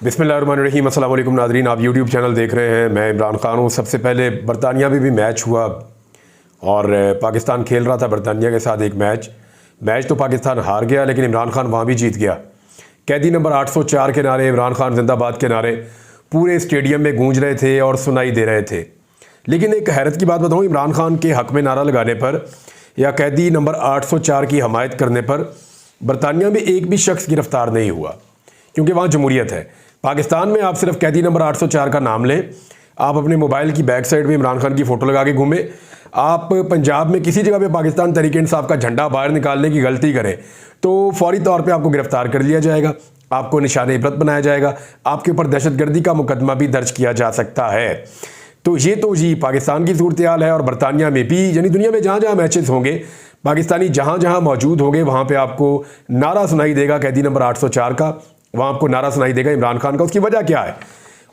बिस्मिल्लाहिर्रहमानिर्रहीम। अस्सलाम वालेकुम नाज़रीन, आप यूट्यूब चैनल देख रहे हैं। मैं इमरान खान हूँ। सबसे पहले बरतानिया में भी मैच हुआ और पाकिस्तान खेल रहा था बरतानिया के साथ एक मैच तो पाकिस्तान हार गया, लेकिन इमरान खान वहाँ भी जीत गया। कैदी नंबर 804 के नारे, इमरान खान जिंदाबाद के नारे पूरे स्टेडियम में गूंज रहे थे और सुनाई दे रहे थे। लेकिन एक हैरत की बात बताऊँ, इमरान खान के हक़ में नारा लगाने पर या कैदी नंबर 804 की हमायत करने पर बरतानिया में एक भी शख्स गिरफ्तार नहीं हुआ, क्योंकि वहाँ जमहूरियत है। पाकिस्तान में आप सिर्फ कैदी नंबर 804 का नाम लें, आप अपने मोबाइल की बैक साइड में इमरान खान की फ़ोटो लगा के घूमें, आप पंजाब में किसी जगह पे पाकिस्तान तहरीक इंसाफ का झंडा बाहर निकालने की गलती करें तो फौरी तौर पे आपको गिरफ्तार कर लिया जाएगा, आपको निशाने इबरत बनाया जाएगा, आपके ऊपर दहशतगर्दी का मुकदमा भी दर्ज किया जा सकता है। तो ये तो जी पाकिस्तान की सूरत हाल है। और बरतानिया में भी, यानी दुनिया में जहाँ जहाँ मैचेस होंगे, पाकिस्तानी जहाँ जहाँ मौजूद होंगे, वहाँ पर आपको नारा सुनाई देगा कैदी नंबर 804 का, वहाँ आपको नारा सुनाई देगा इमरान खान का। उसकी वजह क्या है?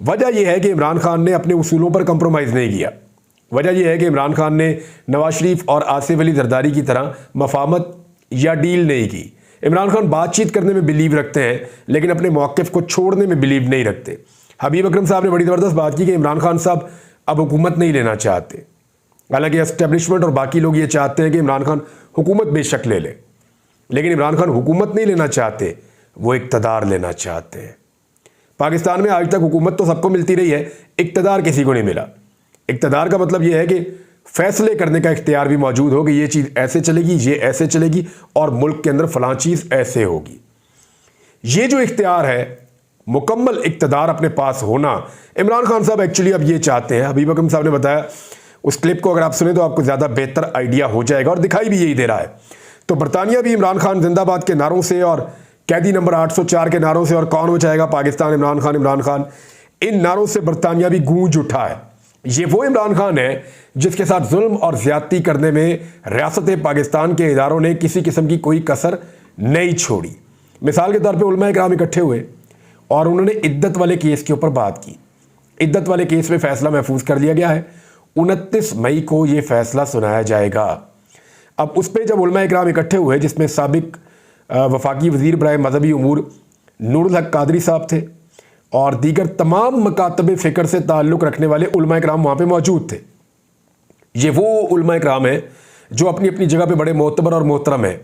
वजह यह है कि इमरान खान ने अपने उसूलों पर कंप्रोमाइज़ नहीं किया। वजह यह है कि इमरान खान ने नवाज शरीफ और आसिफ अली जरदारी की तरह मफाहमत या डील नहीं की। इमरान खान बातचीत करने में बिलीव रखते हैं, लेकिन अपने मौक़िफ़ को छोड़ने में बिलीव नहीं रखते। हबीब अकरम साहब ने बड़ी ज़बरदस्त बात की कि इमरान खान साहब अब हुकूमत नहीं लेना चाहते। हालांकि एस्टेब्लिशमेंट और बाकी लोग ये चाहते हैं कि इमरान खान हुकूमत बेशक ले ले, लेकिन इमरान खान हुकूमत नहीं लेना चाहते, वो इक़्तिदार लेना चाहते हैं। पाकिस्तान में आज तक हुकूमत तो सबको मिलती रही है, इक़्तिदार किसी को नहीं मिला। इक़्तिदार का मतलब ये है कि फ़ैसले करने का इख्तियार भी मौजूद हो कि ये चीज़ ऐसे चलेगी, ये ऐसे चलेगी और मुल्क के अंदर फ़लाँ चीज़ ऐसे होगी। ये जो इख्तियार है, मुकम्मल इक़्तिदार अपने पास होना, इमरान खान साहब एक्चुअली अब ये चाहते हैं। हबीब अकरम साहब ने बताया, उस क्लिप को अगर आप सुने तो आपको ज़्यादा बेहतर आइडिया हो जाएगा, और दिखाई भी यही दे रहा है। तो बरतानिया भी इमरान खान जिंदाबाद के नारों से और कैदी नंबर 804 के नारों से और कौन बचाएगा पाकिस्तान, इमरान खान, इन नारों से बरतानिया भी गूंज उठा है। ये वो इमरान खान है जिसके साथ जुल्म और ज्यादती करने में रियासत पाकिस्तान के इदारों ने किसी किस्म की कोई कसर नहीं छोड़ी। मिसाल के तौर पे उलमा इकराम इकट्ठे हुए और उन्होंने इद्दत वाले केस के ऊपर बात की। इद्दत वाले केस में फैसला महफूज कर लिया गया है, 29 मई को ये फैसला सुनाया जाएगा। अब उस पर जब उलमा इकराम इकट्ठे हुए, जिसमें साबिक वफाकी वज़ीर बराए मजहबी उमूर नूरुल हक कादरी साहब थे और दीगर तमाम मकातब फ़िक्र से ताल्लुक़ रखने वाले उलमा इकराम वहाँ पे मौजूद थे। ये वो उलमा इकराम है जो अपनी अपनी जगह पे बड़े मोतबर और मोहतरम हैं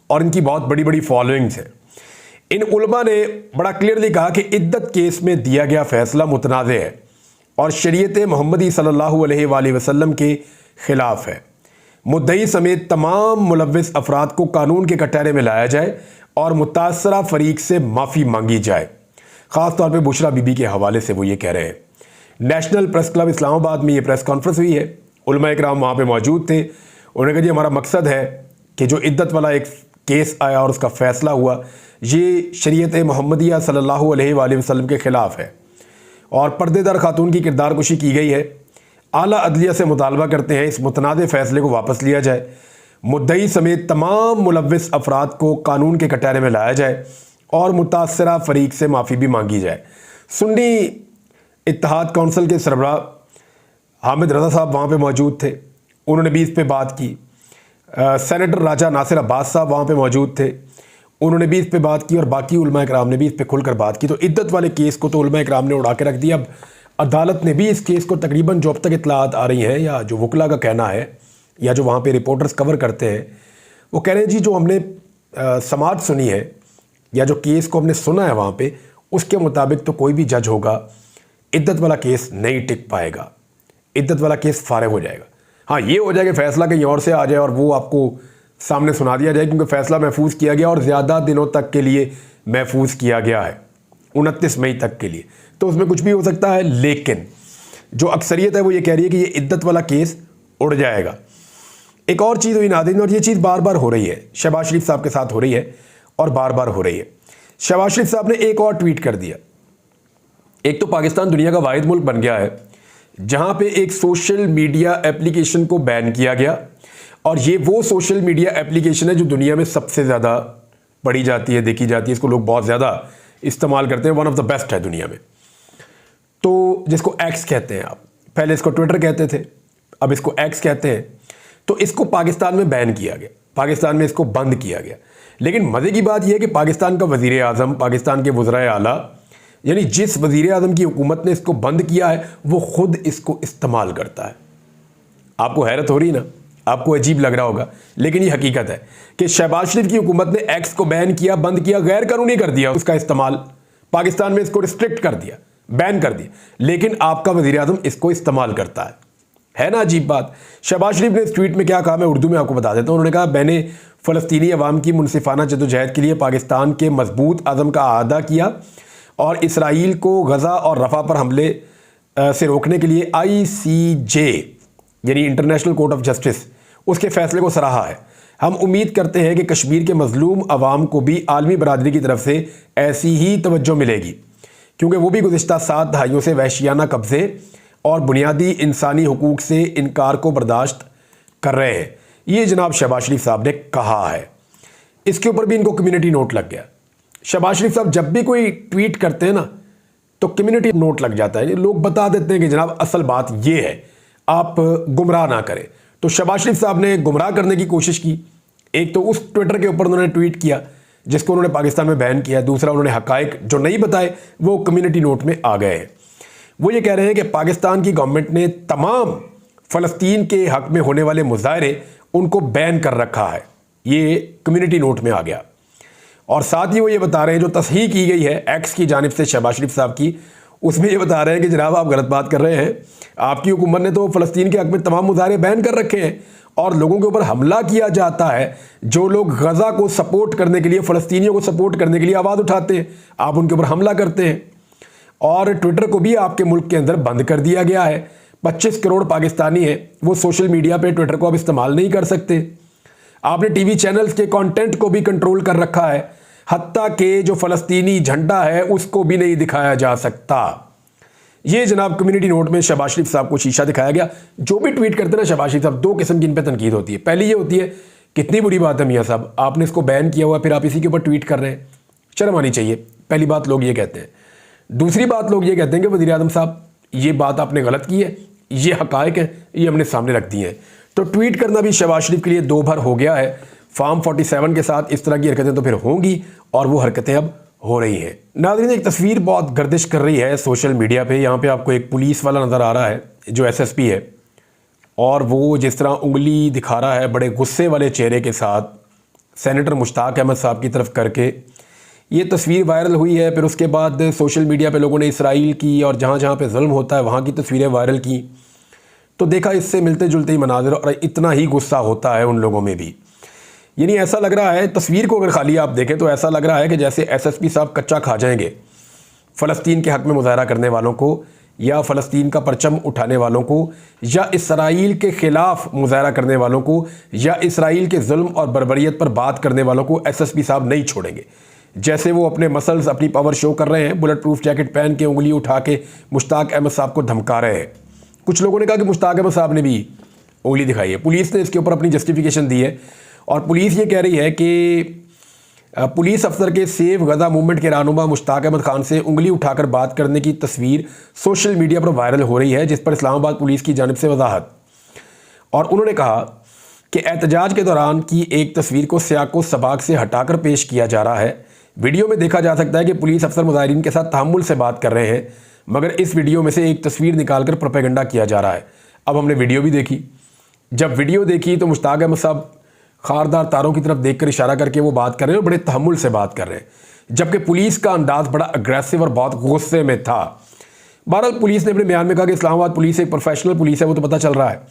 और इनकी बहुत बड़ी बड़ी फॉलोइंग्स है। इन उलमा ने बड़ा क्लियरली कहा कि इद्दत केस में दिया गया फ़ैसला मुतनाज़ है और शरीयत मोहम्मदी सल्लल्लाहु अलैहि वसल्लम के ख़िलाफ़ है। मुद्दई समेत तमाम मुलव्विस अफराद को कानून के कटहरे में लाया जाए और मुतासरा फरीक से माफ़ी मांगी जाए। ख़ास तौर पे बुशरा बीबी के हवाले से वो ये कह रहे हैं। नेशनल प्रेस क्लब इस्लामाबाद में ये प्रेस कॉन्फ्रेंस हुई है, उलमा इकराम वहाँ पे मौजूद थे। उन्होंने कहा जी हमारा मकसद है कि जो इद्दत वाला एक केस आया और उसका फ़ैसला हुआ, ये शरीयत मोहम्मदिया सल्लल्लाहु अलैहि वसल्लम के ख़िलाफ़ है और पर्देदार खातून की किरदार कुशी की गई है। आला अदलिया से मुतालबा करते हैं इस मुतनाज़ फ़ैसले को वापस लिया जाए, मुद्दई समेत तमाम मुलव्विस अफराद को कानून के कटहरे में लाया जाए और मुतासरा फरीक से माफ़ी भी मांगी जाए। सुन्नी इत्तेहाद कौंसिल के सरबराह हामिद रज़ा साहब वहाँ पे मौजूद थे, उन्होंने भी इस पे बात की। सेनेटर राजा नासिर अब्बास साहब वहाँ पे मौजूद थे, उन्होंने भी इस पे बात की और बाकी उलमा इकराम ने भी इस पे खुलकर बात की। तो इद्दत वाले केस को तो उलमा इकराम ने उड़ा के रख दिया। अब अदालत ने भी इस केस को तकरीबन जो अब तक इत्तलात आ रही हैं या जो वकला का कहना है या जो वहाँ पे रिपोर्टर्स कवर करते हैं, वो कह रहे हैं जी जो हमने समाअत सुनी है या जो केस को हमने सुना है वहाँ पे, उसके मुताबिक तो कोई भी जज होगा, इद्दत वाला केस नहीं टिक पाएगा, इद्दत वाला केस फारिग हो जाएगा। हाँ, ये हो जाएगा फैसला कहीं और से आ जाए और वो आपको सामने सुना दिया जाए, क्योंकि फ़ैसला महफूज किया गया और ज़्यादा दिनों तक के लिए महफूज किया गया है, 29 मई तक के लिए। तो उसमें कुछ भी हो सकता है, लेकिन जो अक्सरियत है वो ये कह रही है कि ये इद्दत वाला केस उड़ जाएगा। एक और चीज़ हुई नाज़रीन, और ये चीज़ बार बार हो रही है, शहबाज शरीफ साहब के साथ हो रही है और बार बार हो रही है। शहबाज शरीफ साहब ने एक और ट्वीट कर दिया। एक तो पाकिस्तान दुनिया का वाहिद मुल्क बन गया है जहाँ पे एक सोशल मीडिया एप्लीकेशन को बैन किया गया, और ये वो सोशल मीडिया एप्लीकेशन है जो दुनिया में सबसे ज़्यादा पढ़ी जाती है, देखी जाती है, इसको लोग बहुत ज़्यादा इस्तेमाल करते हैं, वन ऑफ द बेस्ट है दुनिया में। तो जिसको एक्स कहते हैं, आप पहले इसको ट्विटर कहते थे, अब इसको एक्स कहते हैं। तो इसको पाकिस्तान में बैन किया गया, पाकिस्तान में इसको बंद किया गया। लेकिन मज़े की बात यह है कि पाकिस्तान का वज़ीर आज़म, पाकिस्तान के वज़राए आला यानी जिस वज़ीर आज़म की हुकूमत ने इसको बंद किया है वो खुद इसको इस्तेमाल करता है। आपको हैरत हो रही ना, आपको अजीब लग रहा होगा, लेकिन ये हकीकत है कि शहबाज शरीफ की हुकूमत ने एक्स को बैन किया, बंद किया, गैर कानूनी कर दिया उसका इस्तेमाल, पाकिस्तान में इसको रिस्ट्रिक्ट कर दिया, बैन कर दिया, लेकिन आपका वज़ीर आज़म इसको इस्तेमाल करता है ना अजीब बात। शहबाज शरीफ ने इस ट्वीट में क्या कहा, मैं उर्दू में आपको बता देता हूँ। उन्होंने कहा, मैंने फ़लस्तीनी अवाम की मुनसिफाना जद्दोजहद के लिए पाकिस्तान के मजबूत अज़म का अदा किया और इसराइल को गज़ा और रफ़ा पर हमले से रोकने के लिए ICJ यानी इंटरनेशनल कोर्ट ऑफ जस्टिस उसके फैसले को सराहा है। हम उम्मीद करते हैं कि कश्मीर के मजलूम अवाम को भी आलमी बरादरी की तरफ से ऐसी ही तवज्जो मिलेगी, क्योंकि वो भी गुज़िश्ता 7 दहाइयों से वहशियाना कब्ज़े और बुनियादी इंसानी हुकूक से इनकार को बर्दाश्त कर रहे हैं। ये जनाब शहबाज शरीफ साहब ने कहा है। इसके ऊपर भी इनको कम्युनिटी नोट लग गया। शहबाज शरीफ साहब जब भी कोई ट्वीट करते हैं ना तो कम्युनिटी नोट लग जाता है, लोग बता देते हैं कि जनाब असल बात ये है, आप गुमराह ना करें। तो शहबाज शरीफ साहब ने गुमराह करने की कोशिश की। एक तो उस ट्विटर के ऊपर उन्होंने ट्वीट किया जिसको उन्होंने पाकिस्तान में बैन किया, दूसरा उन्होंने हकायक जो नहीं बताए वो कम्युनिटी नोट में आ गए हैं। वो ये कह रहे हैं कि पाकिस्तान की गवर्नमेंट ने तमाम फ़लस्तीन के हक़ में होने वाले मुजाहरे उनको बैन कर रखा है। ये कम्युनिटी नोट में आ गया। और साथ ही वो ये बता रहे हैं, जो तस्हीह की गई है एक्स की जानिब से शहबाज शरीफ साहब की, उसमें ये बता रहे हैं कि जनाब आप गलत बात कर रहे हैं। आपकी हुकूमत ने तो फ़लस्तीन के हक़ में तमाम मुजाहरे बैन कर रखे हैं और लोगों के ऊपर हमला किया जाता है। जो लोग गज़ा को सपोर्ट करने के लिए, फ़लस्तीनियों को सपोर्ट करने के लिए आवाज़ उठाते हैं, आप उनके ऊपर हमला करते हैं। और ट्विटर को भी आपके मुल्क के अंदर बंद कर दिया गया है। 25 करोड़ पाकिस्तानी हैं, वो सोशल मीडिया पे ट्विटर को अब इस्तेमाल नहीं कर सकते। आपने टीवी चैनल्स के कंटेंट को भी कंट्रोल कर रखा है, हत्ता के जो फ़लस्तीनी झंडा है उसको भी नहीं दिखाया जा सकता। ये जनाब कम्युनिटी नोट में शहबाज शरीफ साहब को शीशा दिखाया गया। जो भी ट्वीट करते हैं ना शहबाज शरीफ साहब, 2 किस्म की इन पर तनकीद होती है। पहली ये होती है, कितनी बुरी बात है मियाँ साहब, आपने इसको बैन किया हुआ फिर आप इसी के ऊपर ट्वीट कर रहे हैं, शर्म आनी चाहिए। पहली बात लोग ये कहते हैं। दूसरी बात लोग ये कहते हैं कि वज़ीर आज़म साहब ये बात आपने गलत की है, ये हकायक है, ये हमने सामने रख दिए हैं। तो ट्वीट करना भी शहबाज शरीफ के लिए 2 भर हो गया है। फार्म 47 के साथ इस तरह की हरकतें तो फिर होंगी और वो हरकतें अब हो रही हैं। नाज़रीन, एक तस्वीर बहुत गर्दिश कर रही है सोशल मीडिया पे। यहाँ पे आपको एक पुलिस वाला नज़र आ रहा है जो SSP है, और वो जिस तरह उंगली दिखा रहा है बड़े गुस्से वाले चेहरे के साथ सेनेटर मुश्ताक अहमद साहब की तरफ करके, ये तस्वीर वायरल हुई है। फिर उसके बाद सोशल मीडिया पे लोगों ने इसराइल की और जहाँ जहाँ पे जुल्म होता है वहाँ की तस्वीरें वायरल की, तो देखा इससे मिलते जुलते ही मनाज़र और इतना ही गुस्सा होता है उन लोगों में भी। यानी ऐसा लग रहा है, तस्वीर को अगर खाली आप देखें तो ऐसा लग रहा है कि जैसे SSP साहब कच्चा खा जाएंगे फ़लस्तीन के हक़ में मुजाहरा करने वालों को, या फ़लस्तीन का परचम उठाने वालों को, या इसराइल के ख़िलाफ़ मुजाहरा करने वालों को, या इसराइल के जुल्म और बर्बरियत पर बात करने वालों को SSP साहब नहीं छोड़ेंगे। जैसे वो अपने मसल्स, अपनी पावर शो कर रहे हैं, बुलेट प्रूफ जैकेट पहन के उंगली उठा के मुश्ताक अहमद साहब को धमका रहे हैं। कुछ लोगों ने कहा कि मुश्ताक अहमद साहब ने भी उंगली दिखाई है। पुलिस ने इसके ऊपर अपनी जस्टिफिकेशन दी है और पुलिस ये कह रही है कि पुलिस अफसर के सेव गज़ा मूवमेंट के रहनुमा मुश्ताक अहमद खान से उंगली उठाकर बात करने की तस्वीर सोशल मीडिया पर वायरल हो रही है, जिस पर इस्लामाबाद पुलिस की जानिब से वजाहत। और उन्होंने कहा कि एहतजाज के दौरान की एक तस्वीर को सियाको सबाक से हटाकर पेश किया जा रहा है। वीडियो में देखा जा सकता है कि पुलिस अफसर मुजाहिरीन के साथ तहम्मुल से बात कर रहे हैं, मगर इस वीडियो में से एक तस्वीर निकालकर प्रोपेगेंडा किया जा रहा है। अब हमने वीडियो भी देखी। जब वीडियो देखी तो मुश्ताक अहमद साहब खारदार तारों की तरफ देखकर इशारा करके वो बात कर रहे हैं और बड़े तहम्मुल से बात कर रहे हैं, जबकि पुलिस का अंदाज बड़ा अग्रेसिव और बहुत गुस्से में था। बहरहाल पुलिस ने अपने बयान में कहा कि इस्लामाबाद पुलिस एक प्रोफेशनल पुलिस है, वो तो पता चल रहा है,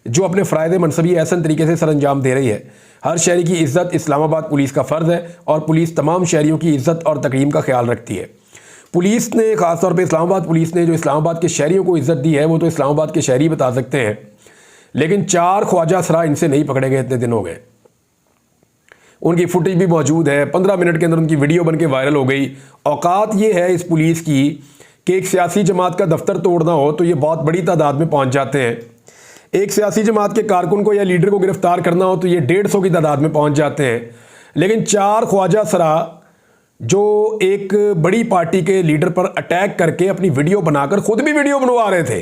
जो अपने फ़राइज़ मनसबी ऐसा तरीके से सर अंजाम दे रही है। हर शहरी की इज़्ज़त इस्लामाबाद पुलिस का फ़र्ज़ है और पुलिस तमाम शहरियों की इज़्ज़त और तकरीम का ख्याल रखती है। पुलिस ने ख़ासतौर पर इस्लामाबाद पुलिस ने जो इस्लामाबाद के शहरियों को इज़्ज़त दी है वो तो इस्लामाबाद के शहरी बता सकते हैं, लेकिन 4 ख्वाजा सरा इनसे नहीं पकड़े गए, इतने दिन हो गए। उनकी फुटेज भी मौजूद है, 15 मिनट के अंदर उनकी वीडियो बन के वायरल हो गई। औकात ये है इस पुलिस की कि एक सियासी जमात का दफ्तर तोड़ना हो तो ये बहुत बड़ी तादाद में पहुंच जाते हैं। एक सियासी जमात के कारकुन को या लीडर को गिरफ्तार करना हो तो ये 150 की तादाद में पहुंच जाते हैं। लेकिन 4 ख्वाजा सरा जो एक बड़ी पार्टी के लीडर पर अटैक करके अपनी वीडियो बनाकर खुद भी वीडियो बनवा रहे थे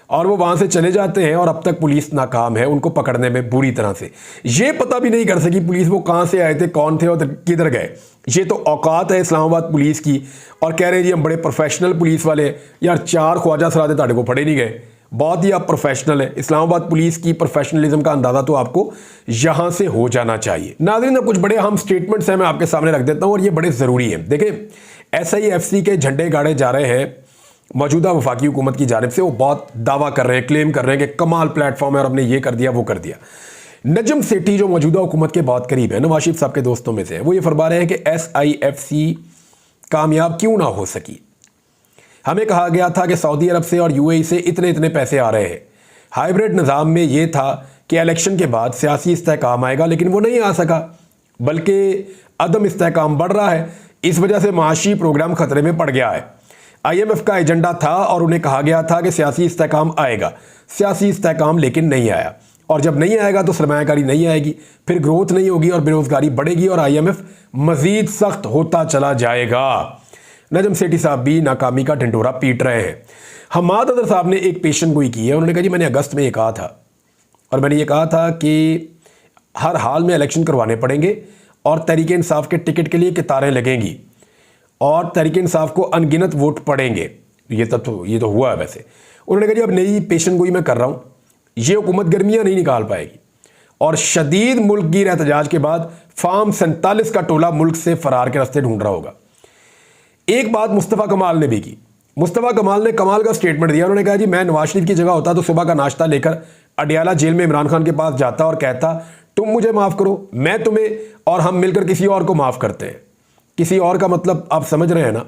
और वो वहाँ से चले जाते हैं और अब तक पुलिस नाकाम है उनको पकड़ने में बुरी तरह से। ये पता भी नहीं कर सकी पुलिस वो कहाँ से आए थे, कौन थे और किधर गए। ये तो औकात है इस्लामाबाद पुलिस की, और कह रहे हैं जी हम बड़े प्रोफेशनल पुलिस वाले हैं। यार 4 ख्वाजा सरादे ताड़े को फड़े नहीं गए, बहुत ही आप प्रोफेशनल है। इस्लामाबाद पुलिस की प्रोफेशनलिज्म का अंदाजा तो आपको यहां से हो जाना चाहिए। नाज़रीन, अब कुछ बड़े अहम स्टेटमेंट्स हैं, मैं आपके सामने रख देता हूं और ये बड़े ज़रूरी हैं। देखें, SIFC के झंडे गाड़े जा रहे हैं मौजूदा वफाकी हुकूमत की जानिब से। वो बहुत दावा कर रहे हैं, क्लेम कर रहे हैं कि कमाल प्लेटफॉर्म है और हमने ये कर दिया वो कर दिया। नजम सेठी जो मौजूदा हुकूमत के बहुत करीब है, नवाज शरीफ साहब के दोस्तों में से है, वो ये फरमा रहे हैं कि SIFC कामयाब क्यों ना हो सकी। हमें कहा गया था कि सऊदी अरब से और UAE से इतने इतने पैसे आ रहे हैं। हाइब्रिड निज़ाम में ये था कि इलेक्शन के बाद सियासी इस्तेहकाम आएगा, लेकिन वो नहीं आ सका, बल्कि अदम इस्तेहकाम बढ़ रहा है। इस वजह से माशी प्रोग्राम खतरे में पड़ गया है। IMF का एजेंडा था और उन्हें कहा गया था कि सियासी इस्तेहकाम आएगा, सियासी इस्तेहकाम लेकिन नहीं आया। और जब नहीं आएगा तो सरमायाकारी नहीं आएगी, फिर ग्रोथ नहीं होगी और बेरोजगारी बढ़ेगी और IMF मजीद सख्त होता चला जाएगा। नजम सेठी साहब भी नाकामी का ढिंढोरा पीट रहे हैं। हमाद अदर साहब ने एक पेशन गोई की है। उन्होंने कहा जी मैंने अगस्त में ये कहा था, और मैंने ये कहा था कि हर हाल में इलेक्शन करवाने पड़ेंगे और तहरीक इंसाफ के टिकट के लिए कतारें लगेंगी और तहरीक इंसाफ को अनगिनत वोट पड़ेंगे। ये तो हुआ है वैसे। उन्होंने कहा जी अब नई पेशन गोई मैं कर रहा हूँ, ये हुकूमत गर्मियाँ नहीं निकाल पाएगी और शदीद मुल्कगीर एहतजाज के बाद फार्म 47 का टोला मुल्क से फरार के रास्ते ढूंढ रहा होगा। एक बात मुस्तफ़ा कमाल ने भी की। मुस्तफ़ा कमाल ने कमाल का स्टेटमेंट दिया। उन्होंने कहा जी मैं नवाज शरीफ की जगह होता तो सुबह का नाश्ता लेकर अडियाला जेल में इमरान खान के पास जाता और कहता तुम मुझे माफ़ करो, मैं तुम्हें, और हम मिलकर किसी और को माफ़ करते हैं। किसी और का मतलब आप समझ रहे हैं ना,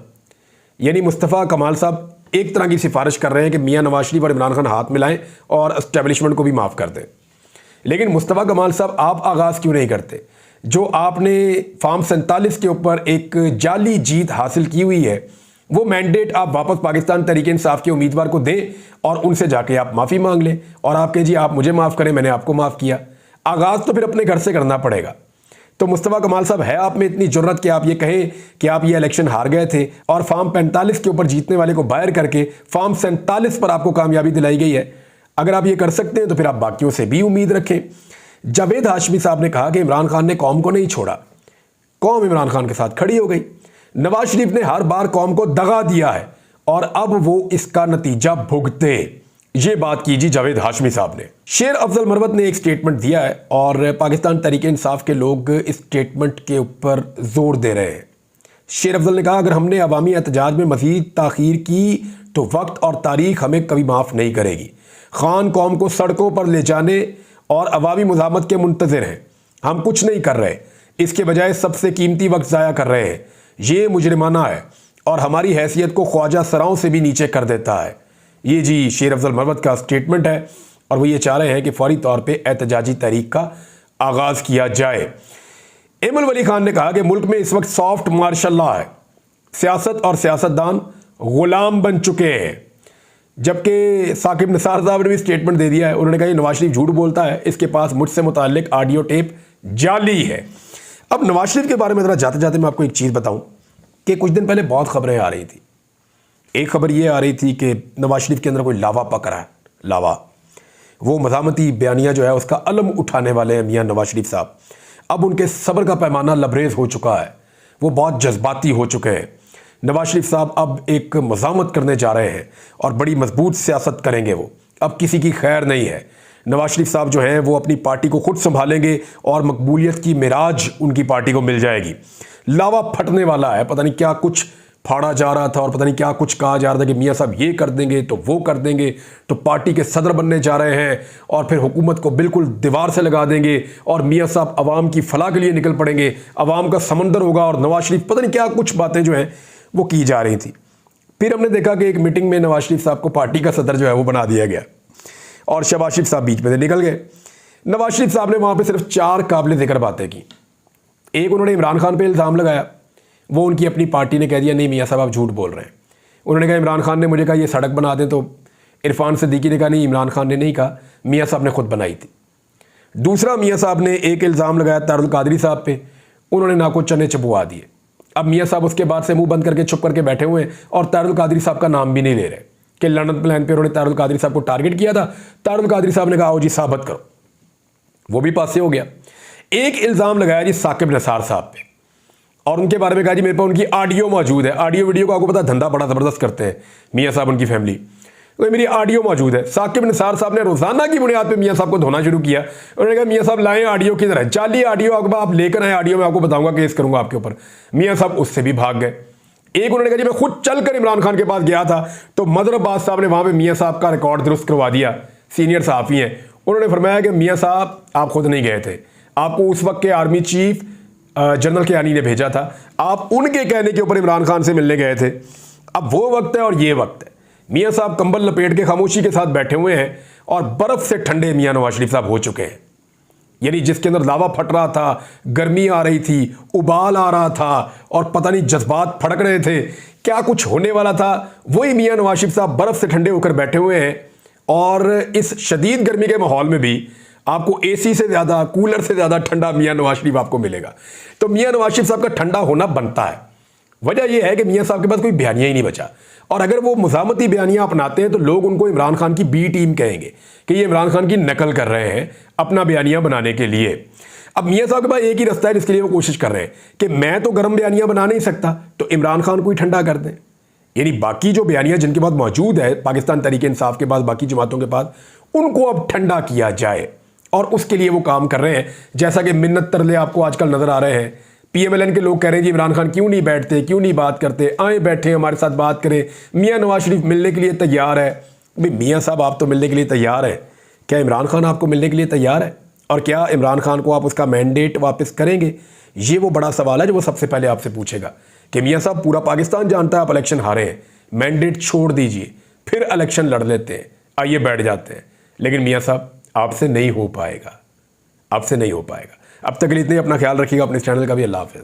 यानी मुस्तफ़ा कमाल साहब एक तरह की सिफारिश कर रहे हैं कि मियाँ नवाज शरीफ और इमरान खान हाथ मिलाएं और एस्टेब्लिशमेंट को भी माफ़ कर दें। लेकिन मुस्तफ़ा कमाल साहब आप आगाज़ क्यों नहीं करते? जो आपने फार्म 47 के ऊपर एक जाली जीत हासिल की हुई है, वो मैंडेट आप वापस पाकिस्तान तहरीक इंसाफ के उम्मीदवार को दें और उनसे जाके आप माफ़ी मांग लें और आप कहें जी आप मुझे माफ़ करें, मैंने आपको माफ़ किया। आगाज़ तो फिर अपने घर से करना पड़ेगा। तो मुस्तफ़ा कमाल साहब, है आप में इतनी जुर्रत कि आप ये कहें कि आप ये इलेक्शन हार गए थे और फार्म 45 के ऊपर जीतने वाले को बाहर करके फार्म 47 पर आपको कामयाबी दिलाई गई है? अगर आप ये कर सकते हैं तो फिर आप बाकियों से भी उम्मीद रखें। जावेद हाशमी साहब ने कहा कि इमरान खान ने कौम को नहीं छोड़ा, कौम इमरान खान के साथ खड़ी हो गई। नवाज शरीफ ने हर बार कौम को दगा दिया है और अब वो इसका नतीजा भुगते। ये बात की जी जावेद हाशमी साहब ने। शेर अफजल मरवत ने एक स्टेटमेंट दिया है और पाकिस्तान तहरीक इंसाफ के लोग इस स्टेटमेंट के ऊपर जोर दे रहे हैं। शेर अफजल ने कहा अगर हमने अवामी एहतजाज में मजीद ताखीर की तो वक्त और तारीख हमें कभी माफ़ नहीं करेगी। खान कौम को सड़कों पर ले जाने और अवामी मुज़ाहमत के मुंतज़िर हैं। हम कुछ नहीं कर रहे, इसके बजाय सबसे कीमती वक्त ज़ाया कर रहे हैं। ये मुजरिमाना है और हमारी हैसियत को ख्वाजा सराओं से भी नीचे कर देता है। ये जी शेर अफजल मरवत का स्टेटमेंट है और वो ये चाह रहे हैं कि फौरी तौर पे एहतजाजी तहरीक का आगाज़ किया जाए। एमल वली खान ने कहा कि मुल्क में इस वक्त सॉफ्ट मार्शल लॉ है, सियासत और सियासतदान गुलाम बन चुके हैं। जबकि साकिब निसार साहब ने भी स्टेटमेंट दे दिया है। उन्होंने कहा नवाज शरीफ झूठ बोलता है, इसके पास मुझसे मुताल्लिक ऑडियो टेप जाली है। अब नवाज शरीफ के बारे में ज़रा जाते जाते मैं आपको एक चीज़ बताऊं कि कुछ दिन पहले बहुत खबरें आ रही थी। एक खबर ये आ रही थी कि नवाज शरीफ के अंदर कोई लावा पक रहा है। लावा, वो मज़ामती बयानिया जो है उसका अलम उठाने वाले हैं मियाँ नवाज शरीफ साहब। अब उनके सब्र का पैमाना लबरेज हो चुका है, वो बहुत जज्बाती हो चुके हैं। नवाज शरीफ साहब अब एक मज़ामत करने जा रहे हैं और बड़ी मजबूत सियासत करेंगे। वो अब किसी की खैर नहीं है। नवाज शरीफ साहब जो हैं वो अपनी पार्टी को खुद संभालेंगे और मकबूलियत की मिराज उनकी पार्टी को मिल जाएगी। लावा फटने वाला है, पता नहीं क्या कुछ फाड़ा जा रहा था और पता नहीं क्या कुछ कहा जा रहा था कि मियाँ साहब ये कर देंगे तो वो कर देंगे, तो पार्टी के सदर बनने जा रहे हैं और फिर हुकूमत को बिल्कुल दीवार से लगा देंगे और मियाँ साहब अवाम की फलाह के लिए निकल पड़ेंगे, अवाम का समंदर होगा और नवाज शरीफ, पता नहीं क्या कुछ बातें जो हैं वो की जा रही थी। फिर हमने देखा कि एक मीटिंग में नवाज शरीफ साहब को पार्टी का सदर जो है वो बना दिया गया और शहबाज शरीफ साहब बीच में से निकल गए। नवाज शरीफ साहब ने वहाँ पे सिर्फ 4 काबिल ज़िक्र बातें की। एक, उन्होंने इमरान खान पे इल्ज़ाम लगाया, वो उनकी अपनी पार्टी ने कह दिया नहीं मियाँ साहब आप झूठ बोल रहे हैं। उन्होंने कहा इमरान खान ने मुझे कहा ये सड़क बना दें, तो इरफान सिद्दीकी ने कहा नहीं इमरान खान ने नहीं कहा, मियाँ साहब ने खुद बनाई थी। दूसरा, मियाँ साहब ने एक इल्ज़ाम लगाया तारुल कादरी साहब पे, उन्होंने नाको चने चबुआ दिए। अब मियाँ साहब उसके बाद से मुंह बंद करके चुप करके बैठे हुए हैं और तारुल कादरी साहब का नाम भी नहीं ले रहे। कि लंदन प्लान पे उन्होंने तारुल कादरी साहब को टारगेट किया था। तारुल कादरी साहब ने कहा, आओ जी साबित करो, वो भी पास से हो गया। एक इल्ज़ाम लगाया जी साकिब निसार साहब पे, और उनके बारे में कहा जी मेरे पास उनकी ऑडियो मौजूद है। ऑडियो वीडियो का आपको पता, धंधा बड़ा ज़बरदस्त करते हैं मियाँ साहब, उनकी फैमिली। तो मेरी ऑडियो मौजूद है। साकिब निसार साहब ने रोज़ाना की बुनियाद पे मियाँ साहब को धोना शुरू किया। उन्होंने कहा मियाँ साहब लाएं ऑडियो किधर है, जाली ऑडियो आपके आप लेकर आए, ऑडियो में आपको बताऊंगा, केस करूंगा आपके ऊपर। मियाँ साहब उससे भी भाग गए। एक उन्होंने कहा जी मैं खुद चलकर इमरान खान के पास गया था, तो मदर अब्बास साहब ने वहां पे मियाँ साहब का रिकॉर्ड दुरुस्त करवा दिया, सीनियर सहाफ़ी हैं। उन्होंने फरमाया कि मियाँ साहब आप खुद नहीं गए थे, आपको उस वक्त के आर्मी चीफ जनरल कियानी ने भेजा था, आप उनके कहने के ऊपर इमरान खान से मिलने गए थे। अब वो वक्त है और ये वक्त है। मियाँ साहब कंबल लपेट के खामोशी के साथ बैठे हुए हैं और बर्फ से ठंडे मियाँ नवाज शरीफ साहब हो चुके हैं। यानी जिसके अंदर लावा फट रहा था, गर्मी आ रही थी, उबाल आ रहा था और पता नहीं जज्बात फड़क रहे थे, क्या कुछ होने वाला था, वही मियाँ नवाज शरीफ साहब बर्फ से ठंडे होकर बैठे हुए हैं। और इस शदीद गर्मी के माहौल में भी आपको एसी से ज़्यादा, कूलर से ज़्यादा ठंडा मियाँ नवाज शरीफ आपको मिलेगा। तो मियाँ नवाज शरीफ साहब का ठंडा होना बनता है। वजह यह है कि मियाँ साहब के पास कोई बयानिया ही नहीं बचा, और अगर वो मुज़ामती बयानियाँ अपनाते हैं तो लोग उनको इमरान खान की बी टीम कहेंगे कि ये इमरान खान की नकल कर रहे हैं अपना बयानिया बनाने के लिए। अब मियाँ साहब के पास एक ही रास्ता है जिसके लिए वो कोशिश कर रहे हैं कि मैं तो गर्म बयानिया बना नहीं सकता, तो इमरान खान को ही ठंडा कर दें। यानी बाकी जो बयानिया जिनके पास मौजूद है, पाकिस्तान तहरीक इंसाफ के पास, बाकी जमातों के पास, उनको अब ठंडा किया जाए, और उसके लिए वो काम कर रहे हैं। जैसा कि मिन्नत तरले आपको आजकल नजर आ रहे हैं। PMLN के लोग कह रहे हैं जी इमरान खान क्यों नहीं बैठते, क्यों नहीं बात करते, आए बैठे हमारे साथ बात करें, मियाँ नवाज शरीफ मिलने के लिए तैयार है। भाई मियाँ साहब आप तो मिलने के लिए तैयार हैं, क्या इमरान खान आपको मिलने के लिए तैयार है? और क्या इमरान खान को आप उसका मैंडेट वापस करेंगे? ये वो बड़ा सवाल है जो वो सबसे पहले आपसे पूछेगा कि मियाँ साहब पूरा पाकिस्तान जानता है आप इलेक्शन हारे हैं, मैंडेट छोड़ दीजिए, फिर इलेक्शन लड़ लेते हैं, आइए बैठ जाते हैं। लेकिन मियाँ साहब आपसे नहीं हो पाएगा, आपसे नहीं हो पाएगा। अब तक के लिए इतने, अपना ख्याल रखिएगा, अपने चैनल का भी। अल्लाह हाफ़िज़।